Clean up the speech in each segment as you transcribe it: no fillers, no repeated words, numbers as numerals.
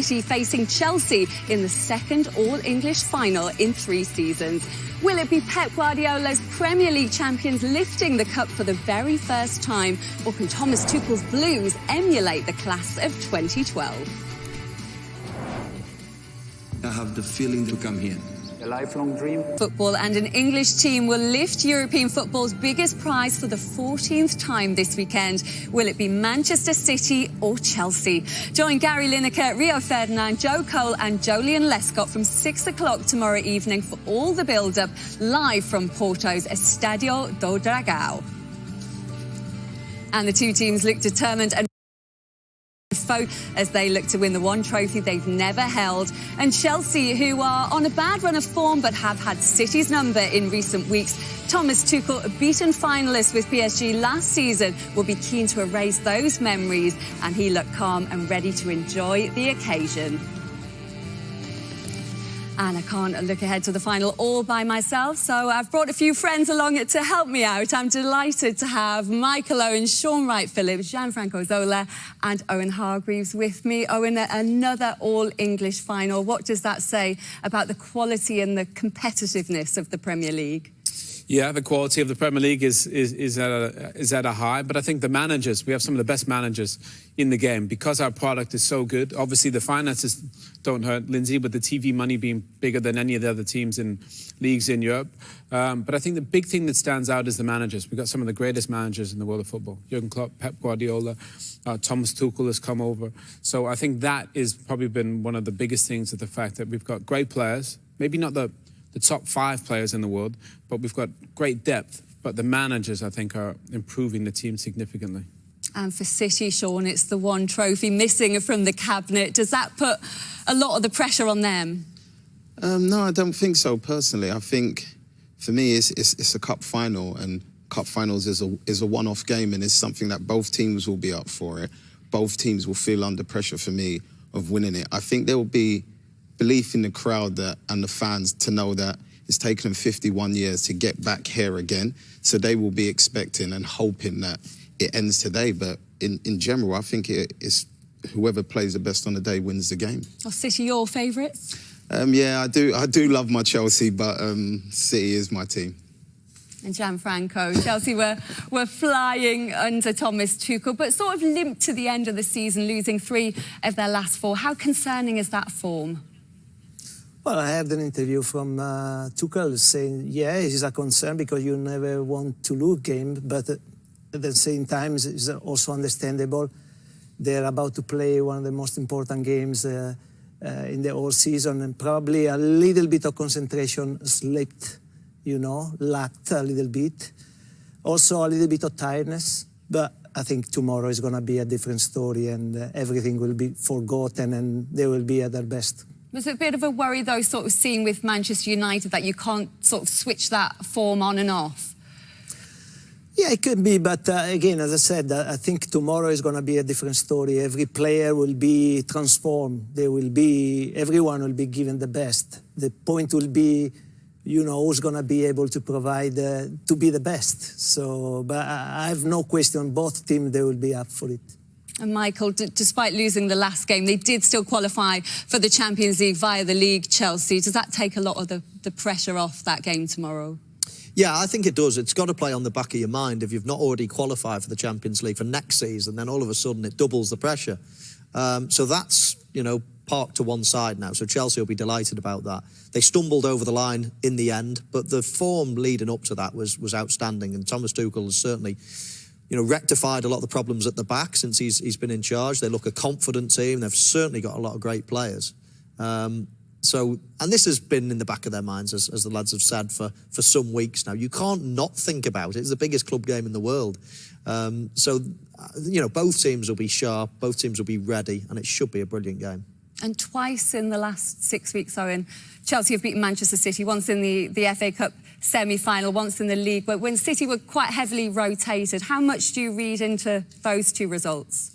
City facing Chelsea in the second all-English final in 3 seasons. Will it be Pep Guardiola's Premier League champions lifting the cup for the very first time, or can Thomas Tuchel's Blues emulate the class of 2012? I have the feeling to come here. A lifelong dream. Football and an English team will lift European football's biggest prize for the 14th time this weekend. Will it be Manchester City or Chelsea? Join Gary Lineker, Rio Ferdinand, Joe Cole and Jolyon Lescott from 6 o'clock tomorrow evening for all the build-up, live from Porto's Estadio do Dragão. And the two teams look determined and as they look to win the one trophy they've never held. And Chelsea, who are on a bad run of form but have had City's number in recent weeks. Thomas Tuchel, a beaten finalist with PSG last season, will be keen to erase those memories, and he looked calm and ready to enjoy the occasion. And I can't look ahead to the final all by myself, so I've brought a few friends along to help me out. I'm delighted to have Michael Owen, Shaun Wright-Phillips, Gianfranco Zola and Owen Hargreaves with me. Owen, another all-English final. What does that say about the quality and the competitiveness of the Premier League? Yeah, the quality of the Premier League is at a high, but I think the managers, we have some of the best managers in the game because our product is so good. Obviously, the finances don't hurt, Lindsay, with the TV money being bigger than any of the other teams in leagues in Europe. But I think the big thing that stands out is the managers. We've got some of the greatest managers in the world of football. Jurgen Klopp, Pep Guardiola, Thomas Tuchel has come over. So I think that has probably been one of the biggest things, of the fact that we've got great players, maybe not the top 5 players in the world, but we've got great depth. But the managers, I think, are improving the team significantly. And for City, Shaun, it's the one trophy missing from the cabinet. Does that put a lot of the pressure on them? No, I don't think so, personally. I think, for me, it's a cup final, and cup finals is a one-off game, and it's something that both teams will be up for it. Both teams will feel under pressure, for me, of winning it. I think there will be belief in the crowd and the fans to know that it's taken them 51 years to get back here again. So they will be expecting and hoping that it ends today. But in general, I think it's whoever plays the best on the day wins the game. Are City your favourites? Yeah, I do love my Chelsea, but City is my team. And Gianfranco, Chelsea were flying under Thomas Tuchel, but sort of limped to the end of the season, losing 3 of their last 4. How concerning is that form? Well, I heard an interview from Tuchel saying, yeah, it is a concern because you never want to lose game, but at the same time, it's also understandable. They're about to play one of the most important games in the whole season, and probably a little bit of concentration slipped, lacked a little bit. Also a little bit of tiredness, but I think tomorrow is going to be a different story, and everything will be forgotten and they will be at their best. Was it a bit of a worry, though, sort of seeing with Manchester United that you can't sort of switch that form on and off? Yeah, it could be, but again, as I said, I think tomorrow is going to be a different story. Every player will be transformed. Everyone will be given the best. The point will be, who's going to be able to provide, to be the best. So, but I have no question, both teams, they will be up for it. And Michael, despite losing the last game, they did still qualify for the Champions League via the league, Chelsea. Does that take a lot of the pressure off that game tomorrow? Yeah, I think it does. It's got to play on the back of your mind. If you've not already qualified for the Champions League for next season, then all of a sudden it doubles the pressure. So that's, parked to one side now. So Chelsea will be delighted about that. They stumbled over the line in the end, but the form leading up to that was outstanding. And Thomas Tuchel has certainly rectified a lot of the problems at the back since he's been in charge. They look a confident team. They've certainly got a lot of great players. And this has been in the back of their minds, as the lads have said, for some weeks now. You can't not think about it. It's the biggest club game in the world. Both teams will be sharp, both teams will be ready, and it should be a brilliant game. And twice in the last 6 weeks, Owen, Chelsea have beaten Manchester City, once in the FA Cup semi-final, once in the league. But when City were quite heavily rotated, how much do you read into those 2 results?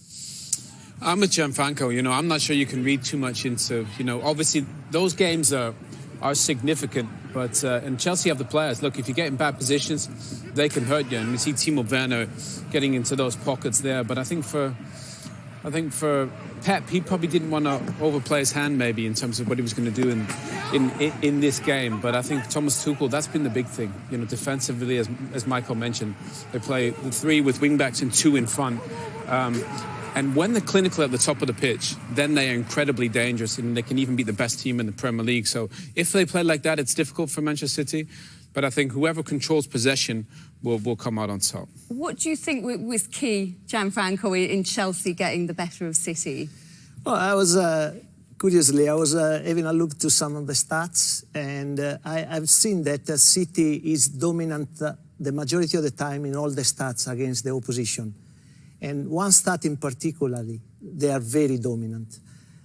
I'm with Gianfranco. I'm not sure you can read too much into, obviously those games are significant, but and Chelsea have the players. Look, if you get in bad positions, they can hurt you. And we see Timo Werner getting into those pockets there. But I think for I think for Pep, he probably didn't want to overplay his hand maybe in terms of what he was going to do in this game. But I think Thomas Tuchel, that's been the big thing. You know, defensively, as Michael mentioned, they play the 3 with wing-backs and 2 in front. And when they're clinical at the top of the pitch, then they are incredibly dangerous and they can even beat the best team in the Premier League. So if they play like that, it's difficult for Manchester City. But I think whoever controls possession will come out on top. What do you think was key, Gianfranco, in Chelsea getting the better of City? Well, I was, curiously, having a look to some of the stats, and I've seen that City is dominant the majority of the time in all the stats against the opposition. And one stat in particular, they are very dominant.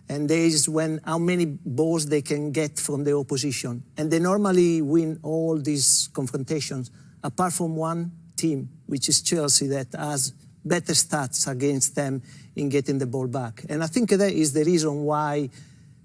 And there is how many balls they can get from the opposition. And they normally win all these confrontations, apart from one team, which is Chelsea, that has better stats against them in getting the ball back. And I think that is the reason why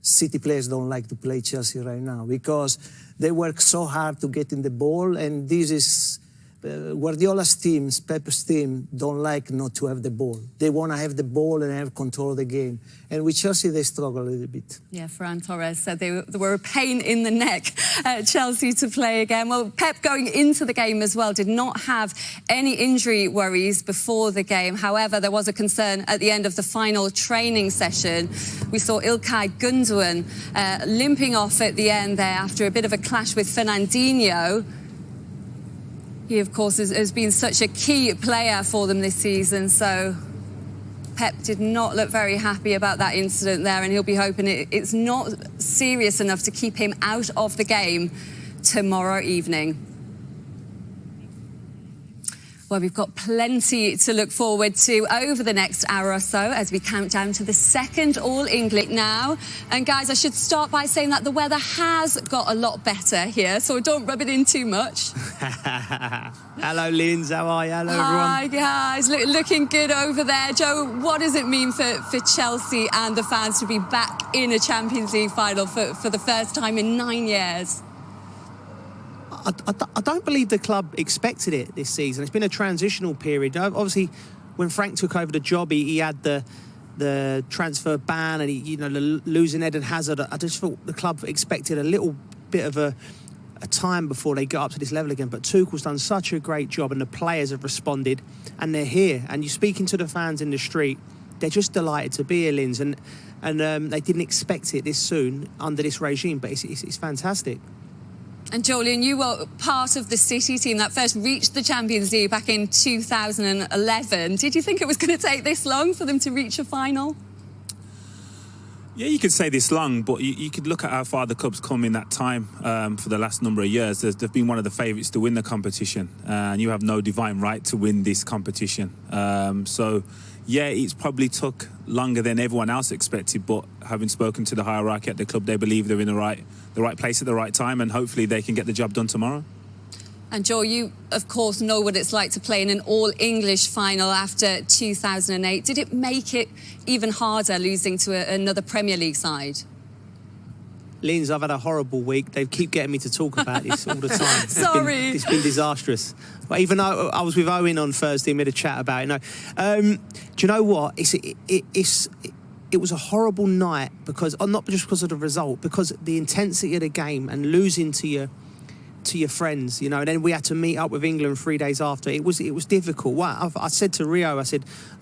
City players don't like to play Chelsea right now, because they work so hard to get in the ball, and this is Guardiola's team, Pep's team, don't like not to have the ball. They want to have the ball and have control of the game. And with Chelsea, they struggle a little bit. Yeah, Ferran Torres said they were a pain in the neck at Chelsea to play again. Well, Pep going into the game as well did not have any injury worries before the game. However, there was a concern at the end of the final training session. We saw İlkay Gündoğan limping off at the end there after a bit of a clash with Fernandinho. He, of course, has been such a key player for them this season, so Pep did not look very happy about that incident there, and he'll be hoping it's not serious enough to keep him out of the game tomorrow evening. Well, we've got plenty to look forward to over the next hour or so as we count down to the second All-England now. And guys, I should start by saying that the weather has got a lot better here, so don't rub it in too much. Hello, Linz. How are you? Hello, everyone. Hi, guys. Looking good over there. Joe, what does it mean for Chelsea and the fans to be back in a Champions League final for the first time in 9 years? I don't believe the club expected it this season. It's been a transitional period. Obviously, when Frank took over the job, he had the transfer ban and losing Eden Hazard. I just thought the club expected a little bit of a time before they got up to this level again. But Tuchel's done such a great job, and the players have responded, and they're here. And you're speaking to the fans in the street, they're just delighted to be here, Linz, and they didn't expect it this soon under this regime. But it's fantastic. And Julian, you were part of the City team that first reached the Champions League back in 2011. Did you think it was going to take this long for them to reach a final? Yeah, you could say this long, but you could look at how far the club's come in that time for the last number of years. They've been one of the favourites to win the competition, and you have no divine right to win this competition. So, yeah, it's probably took longer than everyone else expected, but having spoken to the hierarchy at the club, they believe they're in the right place at the right time, and hopefully they can get the job done tomorrow. And Joe, you, of course, know what it's like to play in an all-English final after 2008. Did it make it even harder losing to another Premier League side? Linz, I've had a horrible week. They keep getting me to talk about this all the time. Sorry. It's been disastrous. But even though I was with Owen on Thursday and we had a chat about it. Do you know what? It was a horrible night because, not just because of the result, because the intensity of the game and losing to your friends, and then we had to meet up with England 3 days after. It was difficult. I said to Rio, I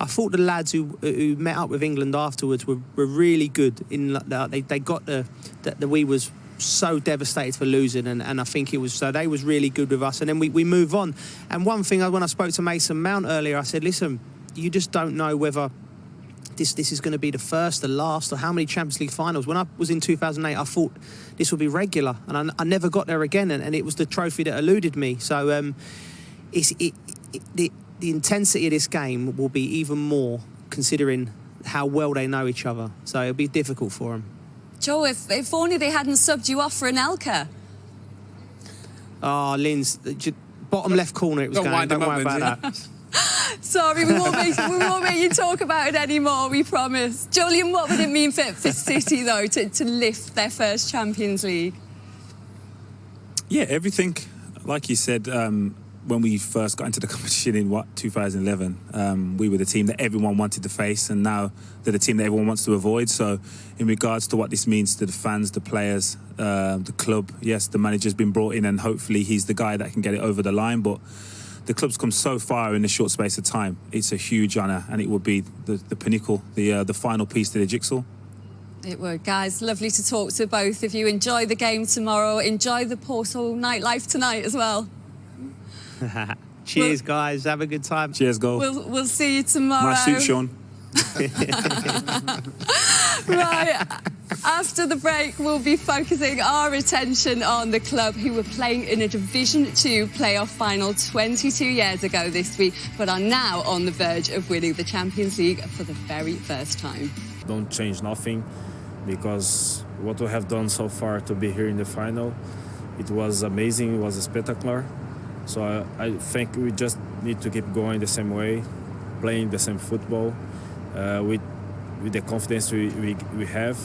thought the lads who met up with England afterwards were really good. They got that we was so devastated for losing, and I think it was so they was really good with us. And then we move on. And one thing, when I spoke to Mason Mount earlier, I said, listen, you just don't know whether this is going to be the first, the last, or how many Champions League finals. When I was in 2008, I thought this would be regular, and I never got there again, and it was the trophy that eluded me. So the intensity of this game will be even more considering how well they know each other. So it'll be difficult for them. Joe, if only they hadn't subbed you off for Anelka. Oh, Linz, bottom left corner it was going. Don't worry about that. Sorry, we won't make you talk about it anymore, we promise. Julian, what would it mean for City, though, to lift their first Champions League? Yeah, everything, like you said, when we first got into the competition in 2011, we were the team that everyone wanted to face, and now they're the team that everyone wants to avoid. So in regards to what this means to the fans, the players, the club, yes, the manager's been brought in and hopefully he's the guy that can get it over the line, but the club's come so far in a short space of time. It's a huge honour, and it will be the pinnacle, the final piece to the jigsaw. It would. Guys, lovely to talk to both of you. Enjoy the game tomorrow. Enjoy the Portal nightlife tonight as well. Cheers, guys. Have a good time. Cheers, Goal. We'll see you tomorrow. Nice suit, Sean. Right. After the break, we'll be focusing our attention on the club who were playing in a Division 2 playoff final 22 years ago this week, but are now on the verge of winning the Champions League for the very first time. Don't change nothing, because what we have done so far to be here in the final, it was amazing, it was spectacular. So I think we just need to keep going the same way, playing the same football, with the confidence we have.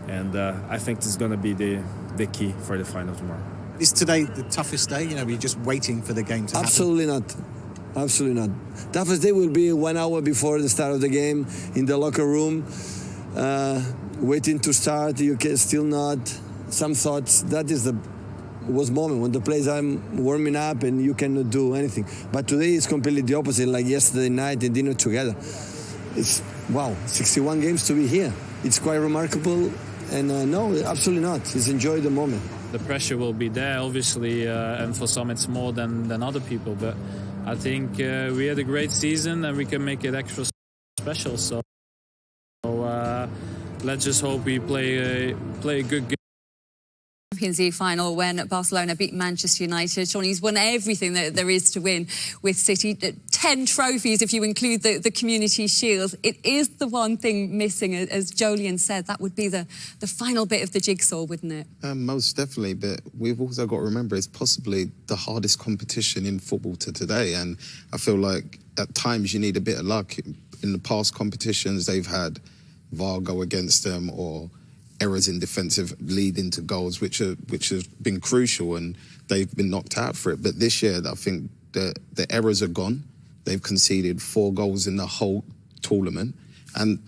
And I think this is going to be the key for the final tomorrow. Is today the toughest day? You know, we're just waiting for the game to happen. Absolutely not. Absolutely not. Toughest day will be 1 hour before the start of the game in the locker room, waiting to start. You can still not. Some thoughts. That is the worst moment when the players are warming up and you cannot do anything. But today is completely the opposite. Like yesterday night and dinner together. It's wow, 61 games to be here. It's quite remarkable. And no, absolutely not. Just enjoy the moment. The pressure will be there, obviously, and for some it's more than other people. But I think we had a great season and we can make it extra special. So let's just hope we play a good game. Champions League final when Barcelona beat Manchester United. Sean, he's won everything that there is to win with City. 10 trophies if you include the Community Shields. It is the one thing missing, as Jolien said. That would be the final bit of the jigsaw, wouldn't it? Most definitely, but we've also got to remember it's possibly the hardest competition in football to today, and I feel like at times you need a bit of luck. In the past competitions, they've had VAR go against them or errors in defensive leading to goals, which have been crucial, and they've been knocked out for it. But this year, I think the errors are gone. They've conceded 4 goals in the whole tournament, and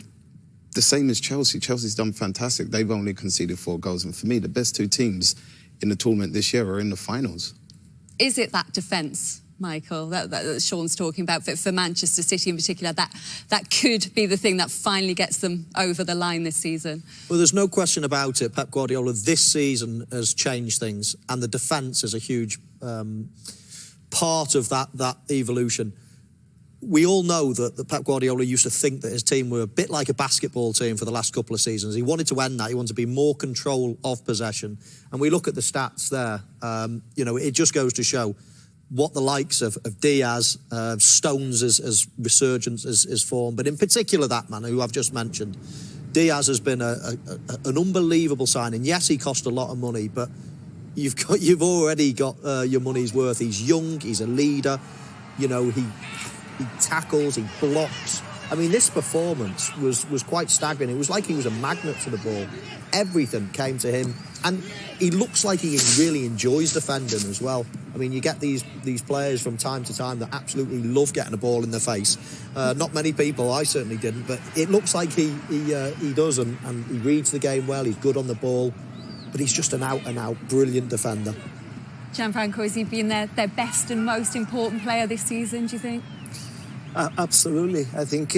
the same as Chelsea. Chelsea's done fantastic. They've only conceded 4 goals, and for me, the best 2 teams in the tournament this year are in the finals. Is it that defence, Michael, that Sean's talking about for Manchester City in particular, that could be the thing that finally gets them over the line this season? Well, there's no question about it. Pep Guardiola this season has changed things, and the defence is a huge part of that evolution. We all know that Pep Guardiola used to think that his team were a bit like a basketball team for the last couple of seasons. He wanted to end that. He wanted to be more control of possession. And we look at the stats there. It just goes to show what the likes of Diaz, Stones as resurgence is formed, but in particular that man who I've just mentioned. Diaz has been an unbelievable signing. Yes, he cost a lot of money, but you've already got your money's worth. He's young, he's a leader. He tackles, he blocks. I mean, this performance was quite staggering. It was like he was a magnet to the ball. Everything came to him. And he looks like he really enjoys defending as well. I mean, you get these players from time to time that absolutely love getting a ball in their face. Not many people, I certainly didn't, but it looks like he does, and he reads the game well, he's good on the ball, but he's just an out-and-out brilliant defender. Gianfranco, has he been their best and most important player this season, do you think? Absolutely. I think,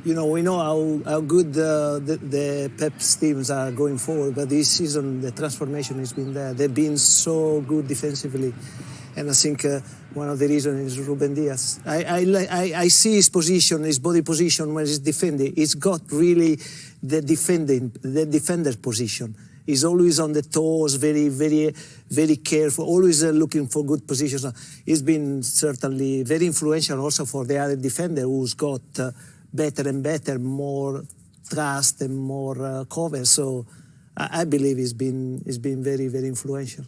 we know how good the Pep's teams are going forward, but this season the transformation has been there. They've been so good defensively, and I think one of the reasons is Ruben Diaz. I see his position, his body position when he's defending. He's got really the defender's position. He's always on the toes, very, very, very careful, always looking for good positions. He's been certainly very influential also for the other defender who's got better and better, more trust and more cover. So I believe he's been very, very influential.